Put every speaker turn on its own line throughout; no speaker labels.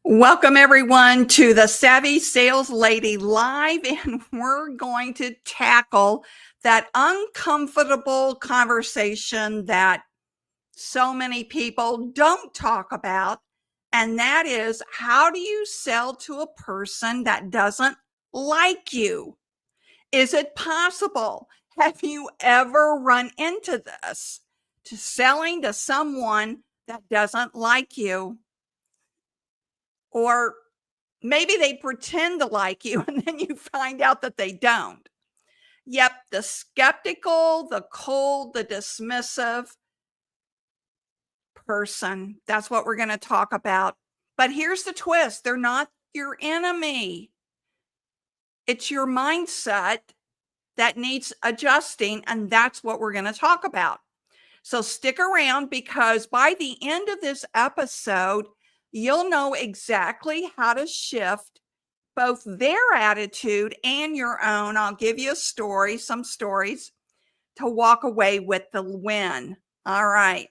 Welcome everyone to the Savvy Sales Lady Live, and we're going to tackle that uncomfortable conversation that so many people don't talk about, and that is, how do you sell to a person that doesn't like you? Is it possible? Have you ever run into this, to selling to someone that doesn't like you? Or maybe they pretend to like you and then you find out that they don't. Yep, the skeptical, the cold, the dismissive person. That's what we're going to talk about. But here's the twist. They're not your enemy. It's your mindset that needs adjusting, and that's what we're going to talk about. So stick around, because by the end of this episode, you'll know exactly how to shift both their attitude and your own. I'll give you a story, some stories to walk away with the win. All right.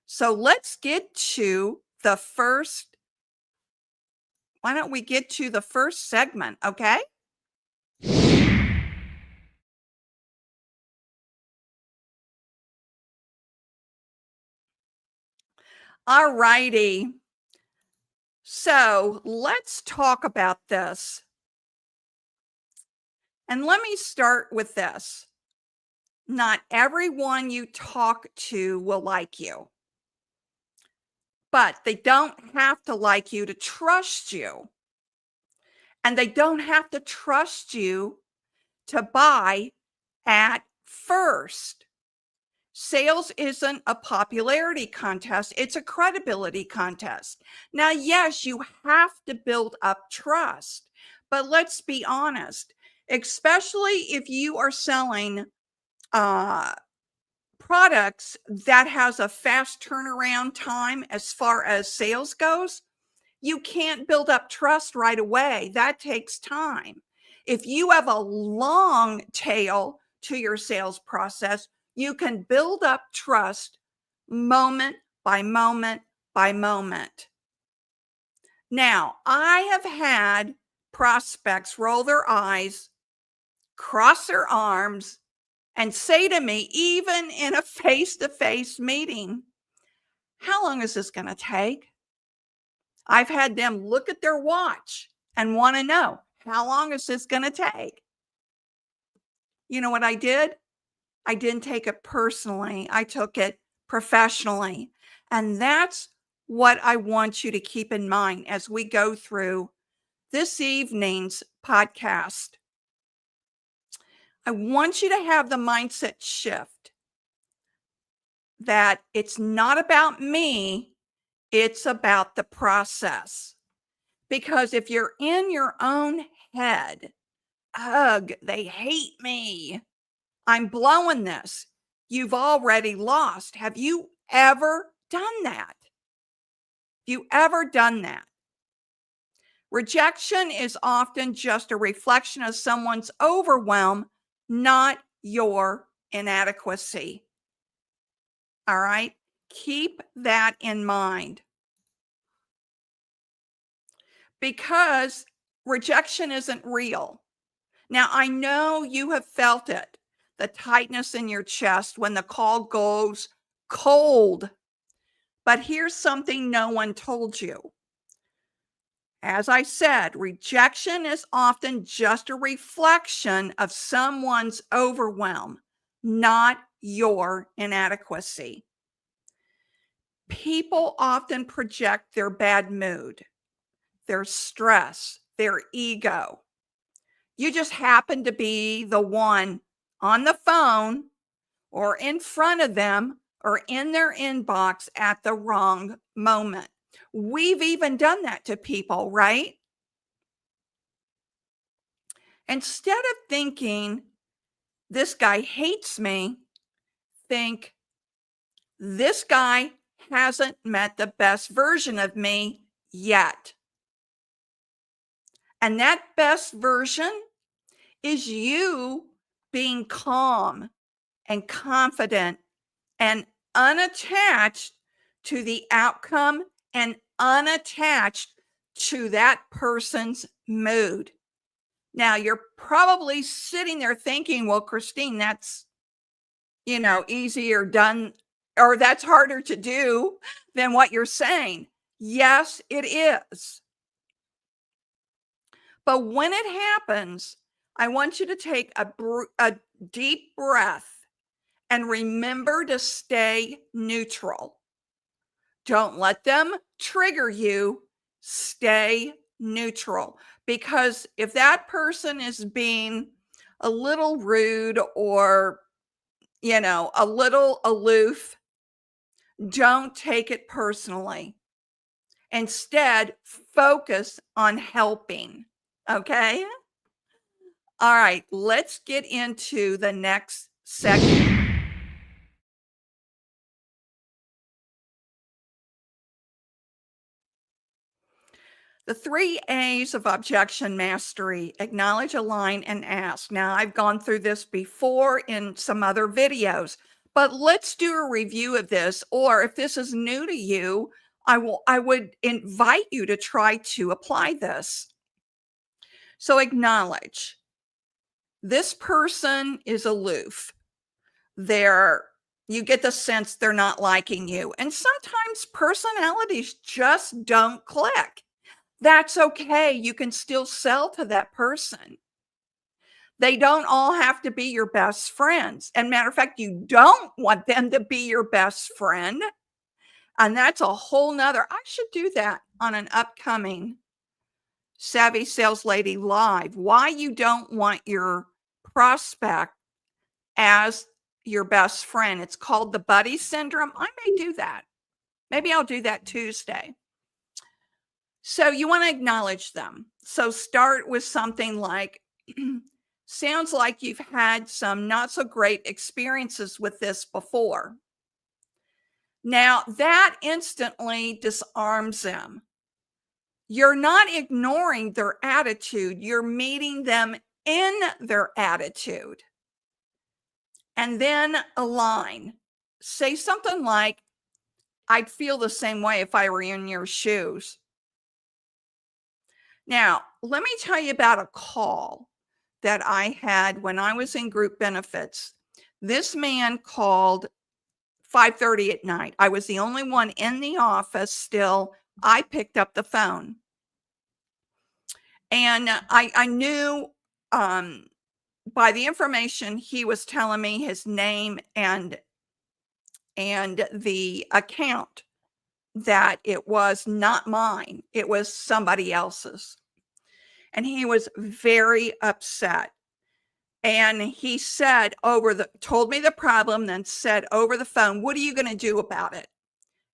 So let's get to the first. Why don't we get to the first segment? Okay. All righty. So let's talk about this. And let me start with this. Not everyone you talk to will like you, but they don't have to like you to trust you. And they don't have to trust you to buy at first. Sales isn't a popularity contest. It's a credibility contest. Now, yes, you have to build up trust, but let's be honest, especially if you are selling products that has a fast turnaround time as far as sales goes, you can't build up trust right away. That takes time. If you have a long tail to your sales process, you can build up trust moment by moment by moment. Now, I have had prospects roll their eyes, cross their arms, and say to me, even in a face-to-face meeting, how long is this going to take? I've had them look at their watch and want to know, how long is this going to take? You know what I did? I didn't take it personally. I took it professionally. And that's what I want you to keep in mind as we go through this evening's podcast. I want you to have the mindset shift that it's not about me, it's about the process. Because if you're in your own head, ugh, they hate me, I'm blowing this, you've already lost. Have you ever done that? You ever done that? Rejection is often just a reflection of someone's overwhelm, not your inadequacy. All right? Keep that in mind. Because rejection isn't real. Now, I know you have felt it, the tightness in your chest when the call goes cold. But here's something no one told you. As I said, rejection is often just a reflection of someone's overwhelm, not your inadequacy. People often project their bad mood, their stress, their ego. You just happen to be the one on the phone or in front of them or in their inbox at the wrong moment. We've even done that to people, right? Instead of thinking, this guy hates me, think, this guy hasn't met the best version of me yet. And that best version is you being calm and confident and unattached to the outcome and unattached to that person's mood. Now, you're probably sitting there thinking, well, Christine, that's, easier done, or that's harder to do than what you're saying. Yes, it is. But when it happens, I want you to take a deep breath and remember to stay neutral. Don't let them trigger you. Stay neutral. Because if that person is being a little rude or, a little aloof, don't take it personally. Instead, focus on helping. Okay? All right, let's get into the next segment. The 3 A's of objection mastery: acknowledge, align, and ask. Now, I've gone through this before in some other videos, but let's do a review of this. Or if this is new to you, I would invite you to try to apply this. So acknowledge. This person is aloof. You get the sense they're not liking you. And sometimes personalities just don't click. That's okay. You can still sell to that person. They don't all have to be your best friends. And matter of fact, you don't want them to be your best friend. And that's a whole nother, I should do that on an upcoming Savvy Sales Lady Live. Why you don't want your prospect as your best friend. It's called the buddy syndrome. I may do that. Maybe I'll do that Tuesday. So you want to acknowledge them. So start with something like, sounds like you've had some not so great experiences with this before. Now that instantly disarms them. You're not ignoring their attitude. You're meeting them in their attitude. And then align. Say something like, I'd feel the same way if I were in your shoes. Now, let me tell you about a call that I had when I was in group benefits. This man called 5:30 at night. I was the only one in the office still. I picked up the phone. And I knew by the information he was telling me, his name and the account, that it was not mine. It was somebody else's. And he was very upset. And he said told me the problem, then said over the phone, "What are you going to do about it?"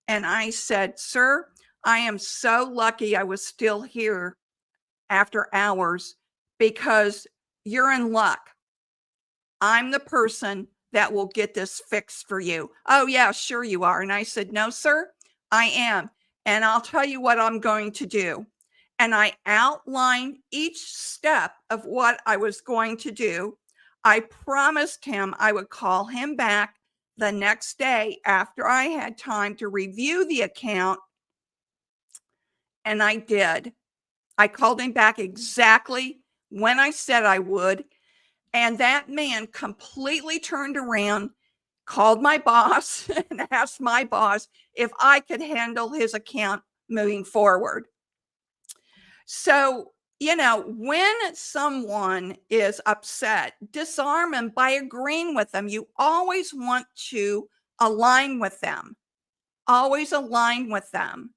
And I said, "Sir, I am so lucky I was still here after hours because you're in luck. I'm the person that will get this fixed for you." "Oh, yeah, sure you are." And I said, "No, sir, I am. And I'll tell you what I'm going to do." And I outlined each step of what I was going to do. I promised him I would call him back the next day after I had time to review the account. And I did. I called him back exactly when I said I would. And that man completely turned around, called my boss, and asked my boss if I could handle his account moving forward. So, when someone is upset, disarm them by agreeing with them. You always want to align with them, always align with them,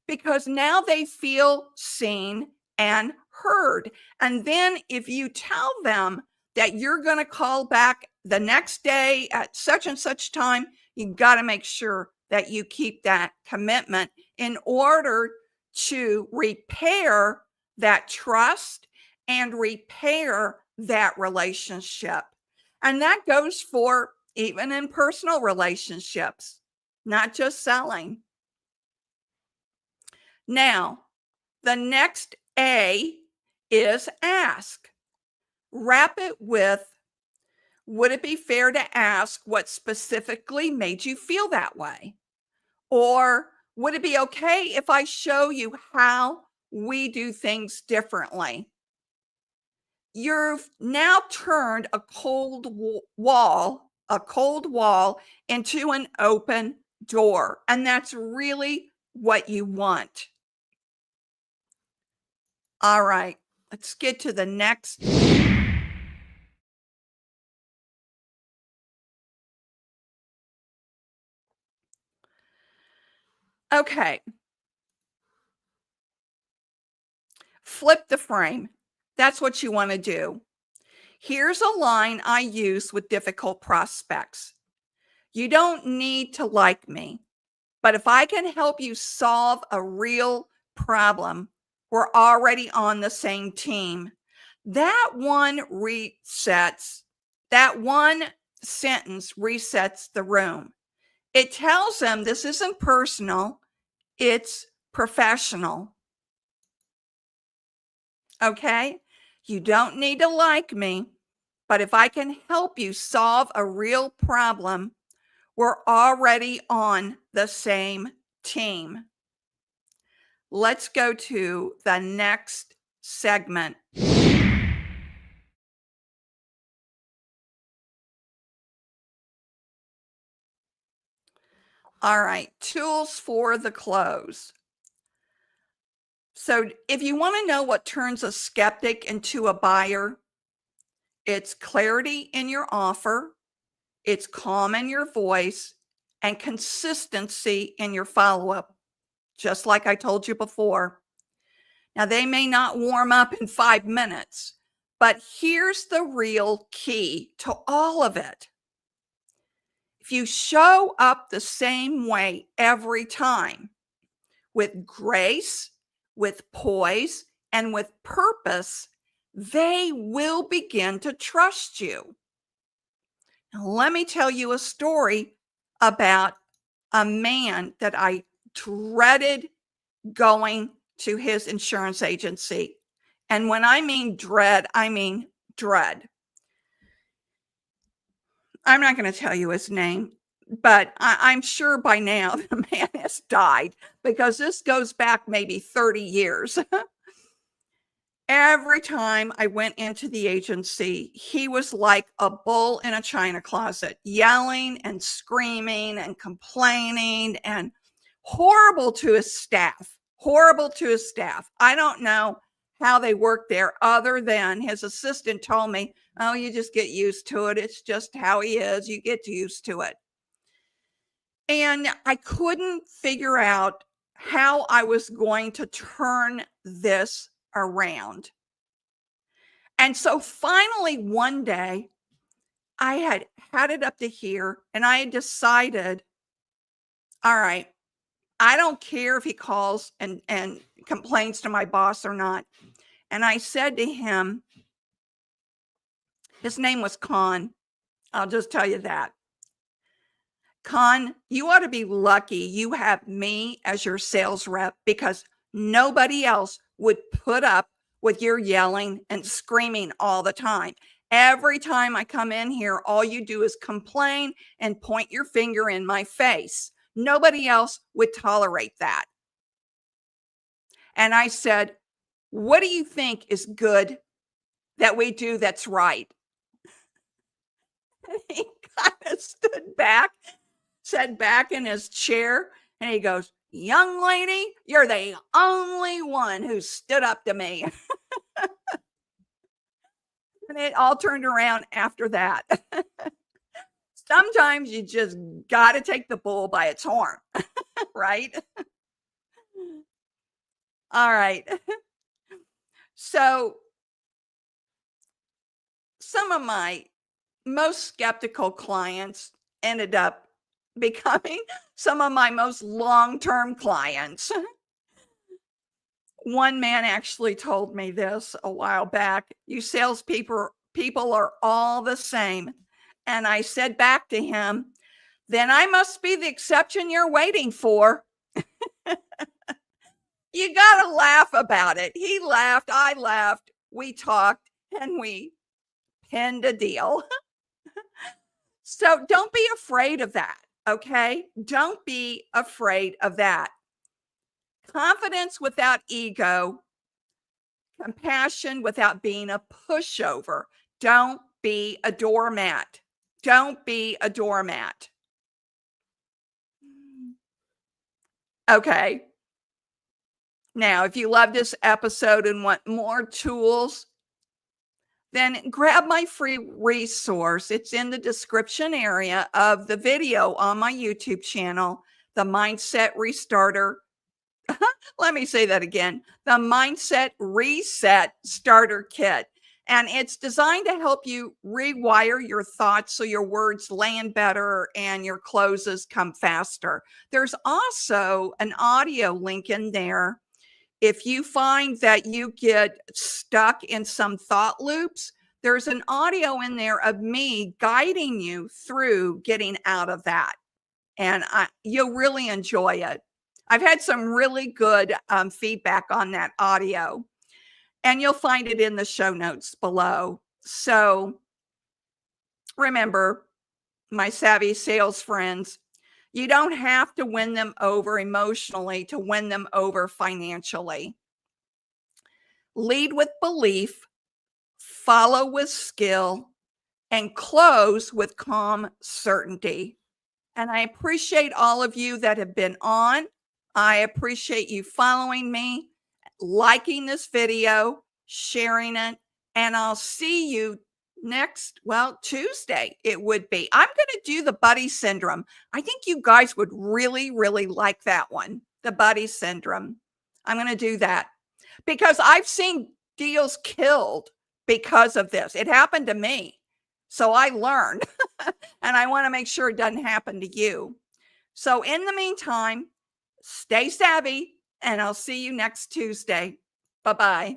because now they feel seen and heard. And then if you tell them that you're going to call back the next day at such and such time, you got to make sure that you keep that commitment in order to repair that trust and repair that relationship. And that goes for even in personal relationships, not just selling. Now, the next A is ask. Wrap it with, would it be fair to ask what specifically made you feel that way? Or would it be okay if I show you how we do things differently? You've now turned a cold wall into an open door. And that's really what you want. All right, let's get to the next. Okay. Flip the frame. That's what you want to do. Here's a line I use with difficult prospects. You don't need to like me, but if I can help you solve a real problem, we're already on the same team. That one sentence resets the room. It tells them this isn't personal, it's professional. Okay? You don't need to like me, but if I can help you solve a real problem, we're already on the same team. Let's go to the next segment. All right, tools for the close. So if you want to know what turns a skeptic into a buyer, it's clarity in your offer, it's calm in your voice, and consistency in your follow-up, just like I told you before. Now, they may not warm up in 5 minutes, but here's the real key to all of it. If you show up the same way every time, with grace, with poise, and with purpose, they will begin to trust you. Now, let me tell you a story about a man that I dreaded going to his insurance agency. And when I mean dread, I mean dread. I'm not going to tell you his name, but I'm sure by now the man has died because this goes back maybe 30 years. Every time I went into the agency, he was like a bull in a china closet, yelling and screaming and complaining and horrible to his staff. Horrible to his staff. I don't know how they work there other than his assistant told me, oh, you just get used to it. It's just how he is. You get used to it. And I couldn't figure out how I was going to turn this around. And so finally one day I had it up to here and I had decided, all right, I don't care if he calls and complains to my boss or not. And I said to him, his name was Con. I'll just tell you that. Con, you ought to be lucky you have me as your sales rep because nobody else would put up with your yelling and screaming all the time. Every time I come in here, all you do is complain and point your finger in my face. Nobody else would tolerate that. And I said, what do you think is good that we do that's right? And he kind of stood back, sat back in his chair, and he goes, young lady, you're the only one who stood up to me. And it all turned around after that. Sometimes you just got to take the bull by its horn, right? All right. So some of my most skeptical clients ended up becoming some of my most long-term clients. One man actually told me this a while back. You salespeople are all the same. And I said back to him, then I must be the exception you're waiting for. You got to laugh about it. He laughed, I laughed, we talked, and we pinned a deal. So don't be afraid of that. Okay. Don't be afraid of that. Confidence without ego, compassion without being a pushover. Don't be a doormat. Don't be a doormat. Okay. Now, if you love this episode and want more tools, then grab my free resource. It's in the description area of the video on my YouTube channel, the Mindset Restarter. Let me say that again. The Mindset Reset Starter Kit. And it's designed to help you rewire your thoughts so your words land better and your closes come faster. There's also an audio link in there. If you find that you get stuck in some thought loops, there's an audio in there of me guiding you through getting out of that. And you'll really enjoy it. I've had some really good feedback on that audio, and you'll find it in the show notes below. So remember, my savvy sales friends, you don't have to win them over emotionally to win them over financially. Lead with belief, follow with skill, and close with calm certainty. And I appreciate all of you that have been on. I appreciate you following me, liking this video, sharing it, and I'll see you next, Tuesday it would be. I'm going to do the buddy syndrome. I think you guys would really, really like that one, the buddy syndrome. I'm going to do that because I've seen deals killed because of this. It happened to me. So I learned and I want to make sure it doesn't happen to you. So in the meantime, stay savvy and I'll see you next Tuesday. Bye-bye.